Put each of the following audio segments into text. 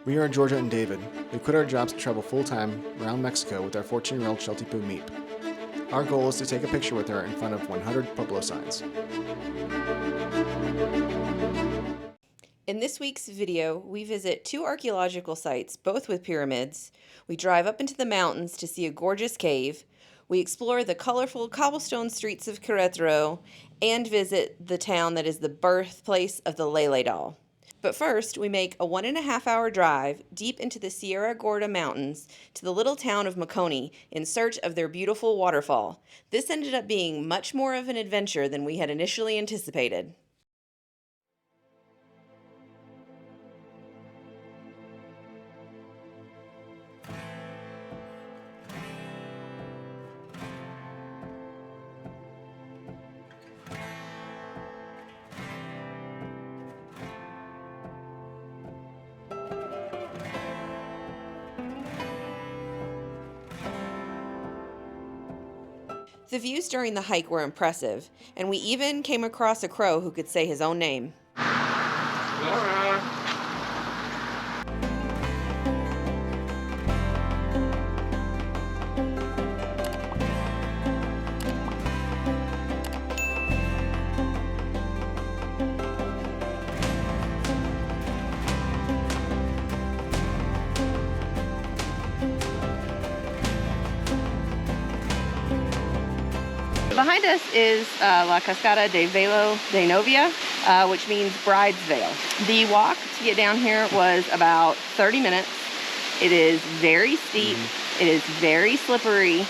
We are Georgia and David. We quit our jobs to travel full-time around Mexico with our 14-year-old Sheltie Poo Meep. Our goal is to take a picture with her in front of 100 Pueblo signs. In this week's video, we visit 2 archaeological sites, both with pyramids. We drive up into the mountains to see a gorgeous cave. We explore the colorful cobblestone streets of Queretaro and visit the town that is the birthplace of the Lele doll. But first, we make a 1.5-hour drive deep into the Sierra Gorda mountains to the little town of Maconi in search of their beautiful waterfall. This ended up being much more of an adventure than we had initially anticipated. The views during the hike were impressive, and we even came across a crow who could say his own name. Behind us is La Cascada Velo de Novia, which means Bride's Veil. The walk to get down here was about 30 minutes. It is very steep, it is very slippery,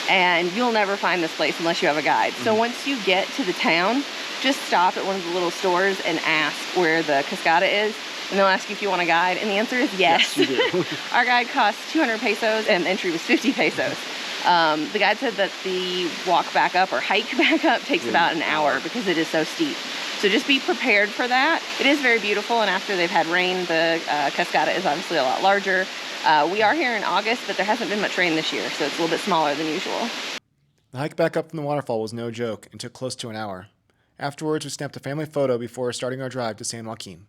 and you'll never find this place unless you have a guide. So once you get to the town, just stop at one of the little stores and ask where the Cascada is, and they'll ask you if you want a guide, and the answer is yes. Yes, you do. Our guide cost 200 pesos and entry was 50 pesos. The guide said that the walk back up or hike back up takes about an hour because it is so steep. So just be prepared for that. It is very beautiful, and after they've had rain, the Cascada is obviously a lot larger. We are here in August, but there hasn't been much rain this year, so it's a little bit smaller than usual. The hike back up from the waterfall was no joke and took close to an hour. Afterwards, we snapped a family photo before starting our drive to San Joaquin.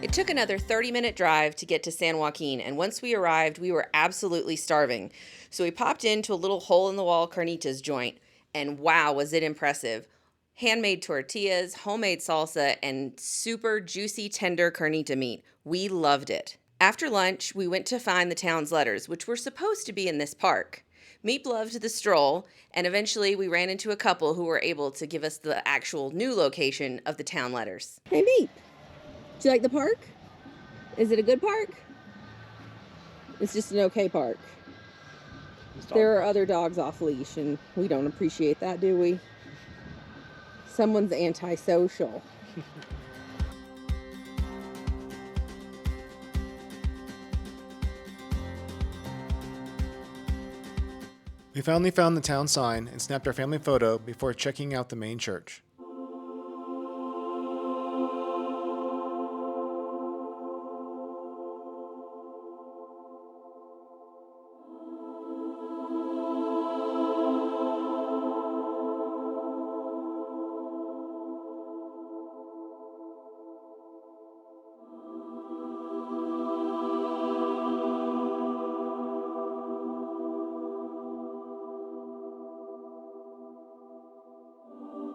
It took another 30-minute drive to get to San Joaquin, and once we arrived, we were absolutely starving. So we popped into a little hole-in-the-wall carnitas joint, and wow, was it impressive. Handmade tortillas, homemade salsa, and super juicy, tender carnita meat. We loved it. After lunch, we went to find the town's letters, which were supposed to be in this park. Meep loved the stroll, and eventually we ran into a couple who were able to give us the actual new location of the town letters. Hey, Meep. Do you like the park? Is it a good park? It's just an okay park. There are other dogs off leash, and we don't appreciate that, do we? Someone's antisocial. We finally found the town sign and snapped our family photo before checking out the main church.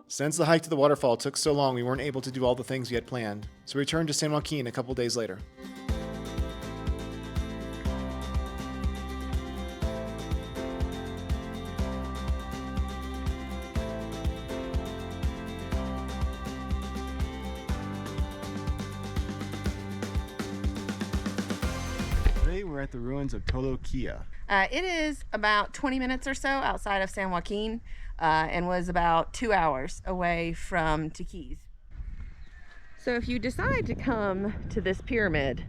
Since the hike to the waterfall took so long, we weren't able to do all the things we had planned, so we returned to San Joaquin a couple days later. Today we're at the ruins of Toluquilla. It is about 20 minutes or so outside of San Joaquin. And was about 2 hours away from Tequis. So if you decide to come to this pyramid,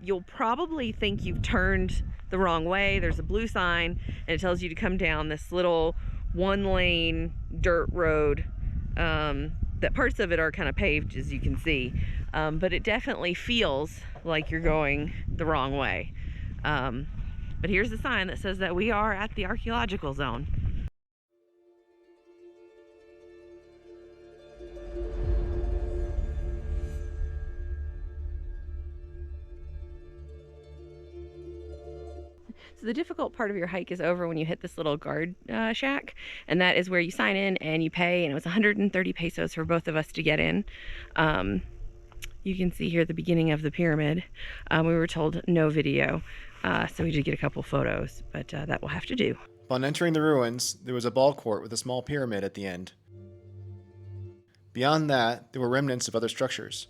you'll probably think you've turned the wrong way. There's a blue sign, and it tells you to come down this little 1-lane dirt road. That parts of it are kind of paved, as you can see, but it definitely feels like you're going the wrong way. But here's the sign that says that we are at the archaeological zone. So the difficult part of your hike is over when you hit this little guard shack, and that is where you sign in and you pay, and it was 130 pesos for both of us to get in. You can see here the beginning of the pyramid. We were told no video, so we did get a couple photos, but that will have to do. Upon entering the ruins, there was a ball court with a small pyramid at the end. Beyond that, there were remnants of other structures.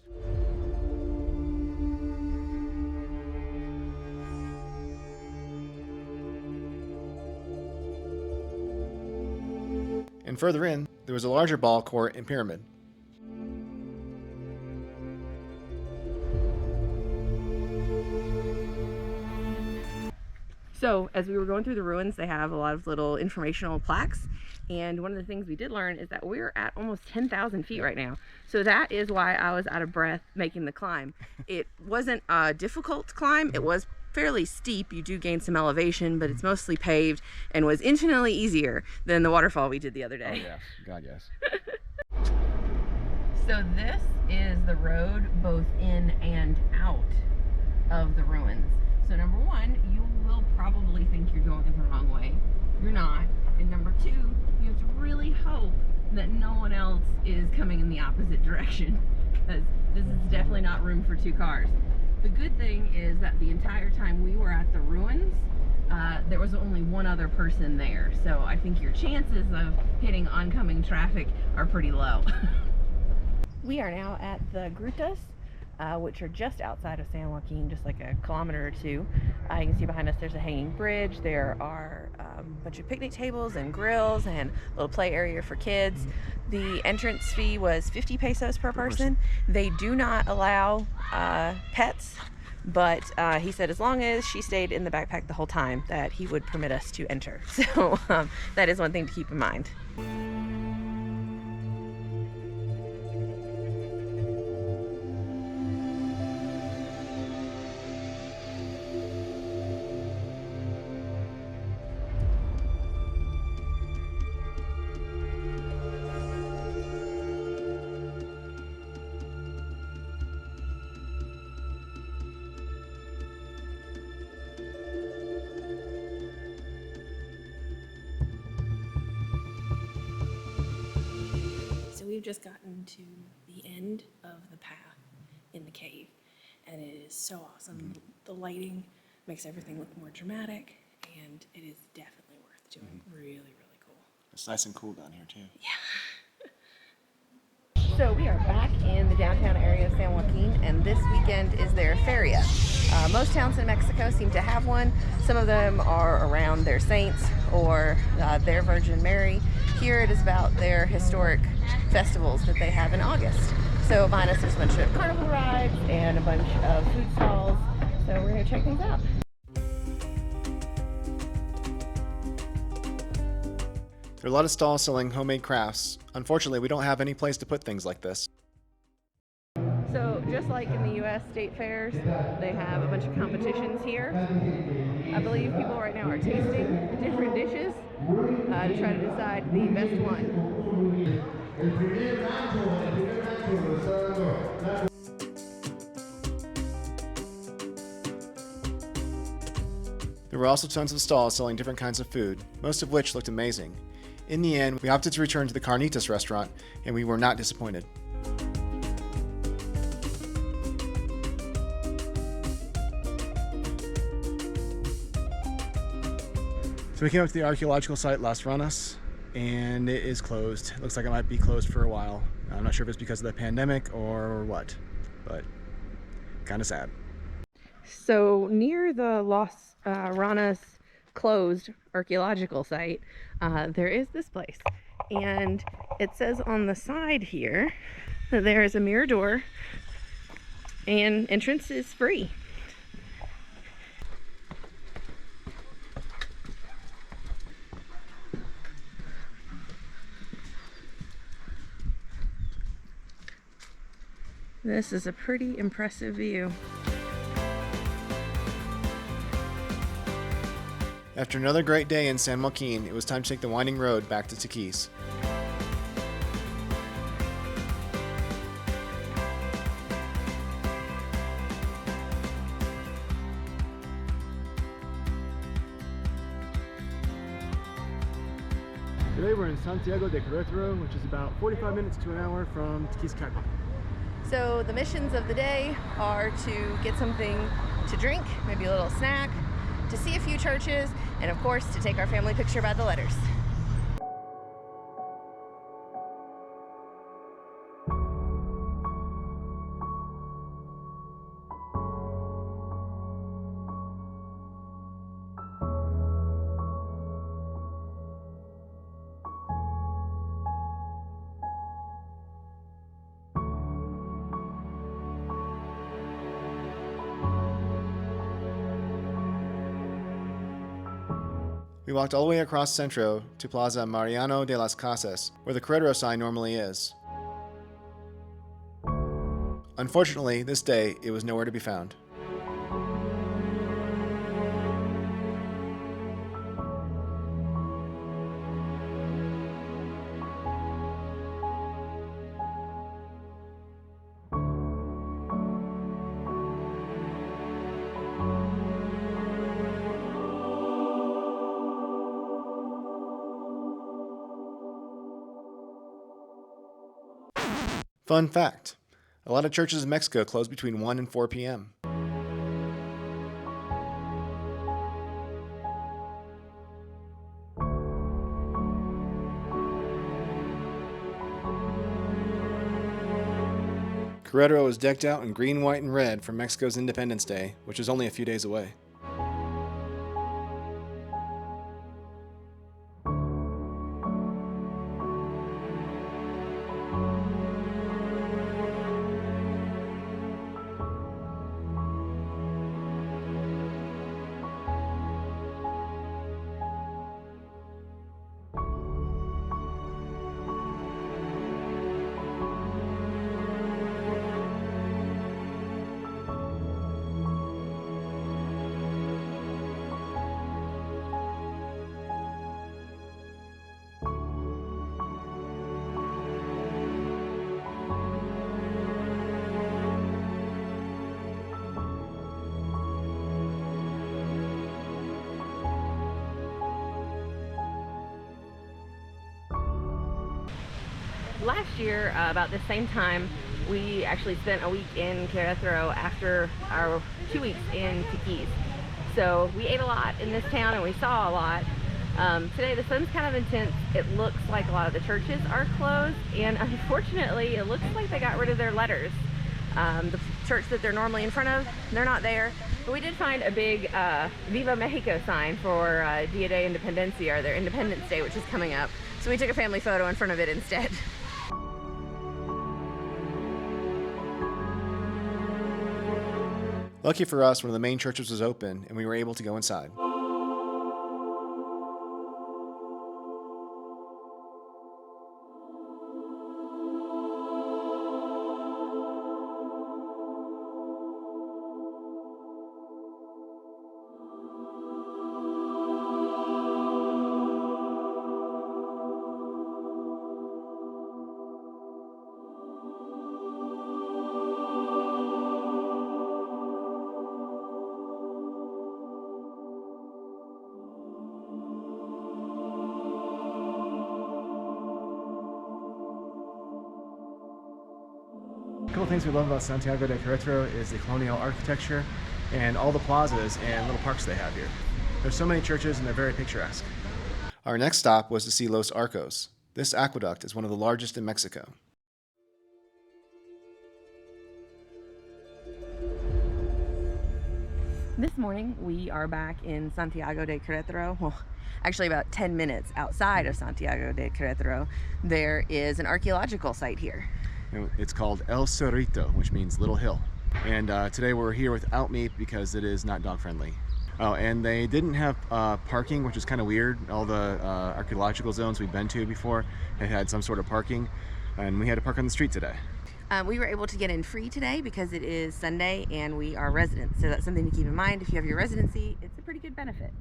And further in, there was a larger ball court and pyramid. So as we were going through the ruins, they have a lot of little informational plaques. And one of the things we did learn is that we're at almost 10,000 feet right now. So that is why I was out of breath making the climb. It wasn't a difficult climb. It was fairly steep. You do gain some elevation, but it's mostly paved and was infinitely easier than the waterfall we did the other day. Oh yes, God yes. So this is the road both in and out of the ruins. So number one, you will probably think you're going the wrong way. You're not. And number two, you have to really hope that no one else is coming in the opposite direction, because this is definitely not room for two cars. The good thing is that the entire time we were at the ruins, there was only one other person there. So I think your chances of hitting oncoming traffic are pretty low. We are now at the Grutas, which are just outside of San Joaquin, just like a kilometer or two. You can see behind us there's a hanging bridge. There are a bunch of picnic tables and grills and a little play area for kids. The entrance fee was 50 pesos per person. They do not allow pets, but he said as long as she stayed in the backpack the whole time that he would permit us to enter. So that is one thing to keep in mind. We've just gotten to the end of the path in the cave, and it is so awesome. The lighting makes everything look more dramatic, and it is definitely worth doing. Really, really cool. It's nice and cool down here too. Yeah. So we are back in the downtown area of San Joaquin, and this weekend is their feria. Most towns in Mexico seem to have one. Some of them are around their saints or their Virgin Mary. Here it is about their historic festivals that they have in August. So behind us there's a bunch of carnival rides and a bunch of food stalls. So we're going to check things out. There are a lot of stalls selling homemade crafts. Unfortunately, we don't have any place to put things like this. So just like in the U.S. state fairs, they have a bunch of competitions here. I believe people right now are tasting different dishes to try to decide the best one. There were also tons of stalls selling different kinds of food, most of which looked amazing. In the end, we opted to return to the Carnitas restaurant, and we were not disappointed. So we came up to the archaeological site Las Ranas, and it is closed. It looks like it might be closed for a while. I'm not sure if it's because of the pandemic or what, but kind of sad. So near the Las Ranas closed archaeological site, there is this place, and it says on the side here that there is a mirror door and entrance is free. This is a pretty impressive view. After another great day in San Joaquin, it was time to take the winding road back to Tequis. Today we're in Santiago de Queretaro, which is about 45 minutes to an hour from Tequis. So the missions of the day are to get something to drink, maybe a little snack, to see a few churches, and of course to take our family picture by the letters. We walked all the way across Centro to Plaza Mariano de las Casas, where the Queretaro sign normally is. Unfortunately, this day, it was nowhere to be found. Fun fact, a lot of churches in Mexico close between 1 and 4 p.m. Queretaro is decked out in green, white, and red for Mexico's Independence Day, which is only a few days away. Last year, about the same time, we actually spent a week in Queretaro after our 2 weeks in Tequis. So we ate a lot in this town and we saw a lot. Today the sun's kind of intense. It looks like a lot of the churches are closed, and unfortunately it looks like they got rid of their letters. The church that they're normally in front of, they're not there. But we did find a big Viva Mexico sign for Dia de Independencia, or their Independence Day, which is coming up. So we took a family photo in front of it instead. Lucky for us, one of the main churches was open, and we were able to go inside. A couple things we love about Santiago de Queretaro is the colonial architecture and all the plazas and little parks they have here. There's so many churches and they're very picturesque. Our next stop was to see Los Arcos. This aqueduct is one of the largest in Mexico. This morning we are back in Santiago de Queretaro. Well, actually about 10 minutes outside of Santiago de Queretaro, there is an archaeological site here. It's called El Cerrito, which means little hill. And today we're here without meat because it is not dog friendly. Oh, and they didn't have parking, which is kind of weird. All the archaeological zones we've been to before had some sort of parking, and we had to park on the street today. We were able to get in free today because it is Sunday and we are residents. So that's something to keep in mind. If you have your residency, it's a pretty good benefit.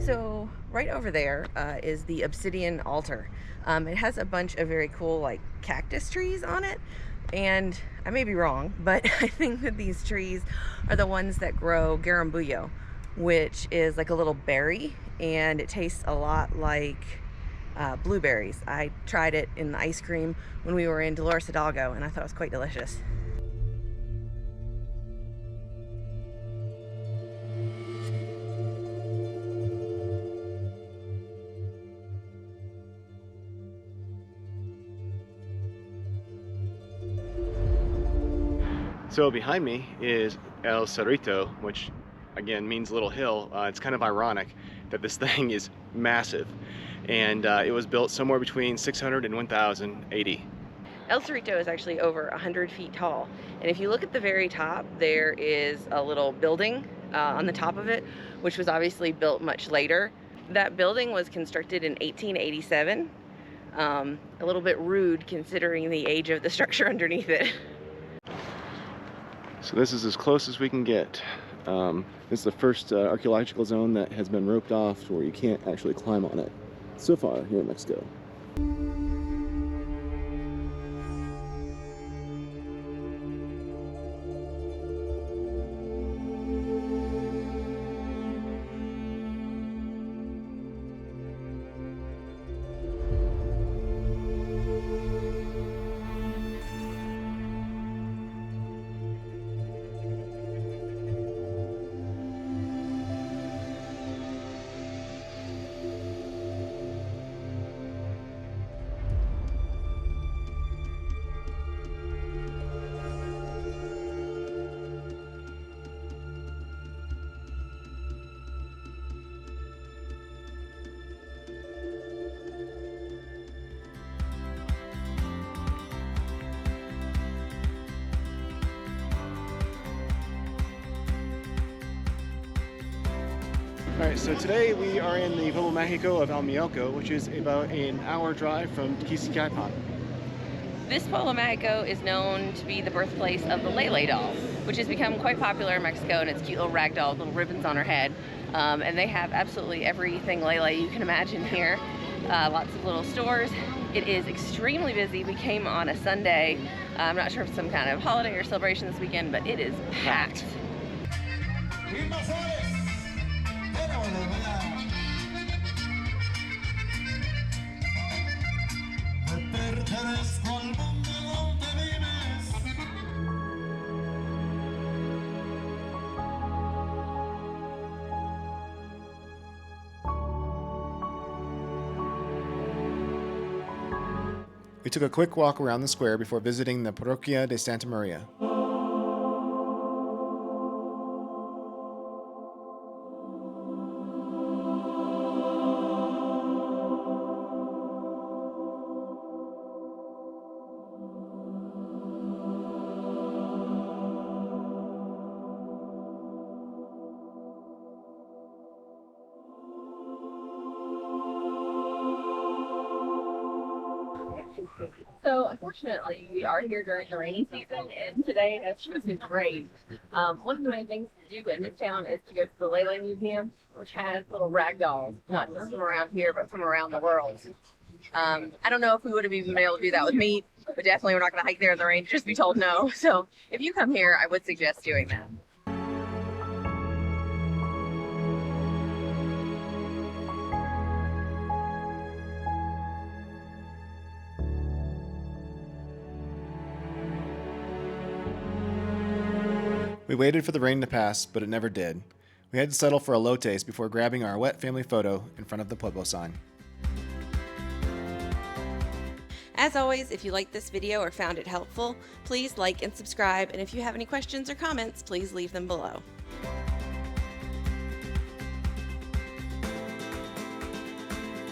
So right over there is the obsidian altar. It has a bunch of very cool like cactus trees on it, and I may be wrong, but I think that these trees are the ones that grow garambuyo, which is like a little berry, and it tastes a lot like blueberries. I tried it in the ice cream when we were in Dolores Hidalgo, and I thought it was quite delicious. So behind me is El Cerrito, which again means little hill. It's kind of ironic that this thing is massive, and it was built somewhere between 600 and 1080. El Cerrito is actually over 100 feet tall, and if you look at the very top, there is a little building on the top of it, which was obviously built much later. That building was constructed in 1887. A little bit rude considering the age of the structure underneath it. So this is as close as we can get. This is the first archaeological zone that has been roped off to where you can't actually climb on it so far here in Mexico. Alright, so today we are in the Pueblo Magico of Amealco, which is about an hour drive from Quisquiapan. This Pueblo Magico is known to be the birthplace of the Lele doll, which has become quite popular in Mexico, and it's cute little rag doll, little ribbons on her head. And they have absolutely everything Lele you can imagine here. Lots of little stores. It is extremely busy. We came on a Sunday. I'm not sure if it's some kind of holiday or celebration this weekend, but it is packed. We took a quick walk around the square before visiting the Parroquia de Santa Maria. So unfortunately, we are here during the rainy season, and today has just been great. One of the main things to do in this town is to go to the Lele Museum, which has little rag dolls, not just from around here, but from around the world. I don't know if we would have even been able to do that with me, but definitely we're not going to hike there in the rain, just be told no. So if you come here, I would suggest doing that. We waited for the rain to pass, but it never did. We had to settle for elotes before grabbing our wet family photo in front of the Pueblo sign. As always, if you liked this video or found it helpful, please like and subscribe, and if you have any questions or comments, please leave them below.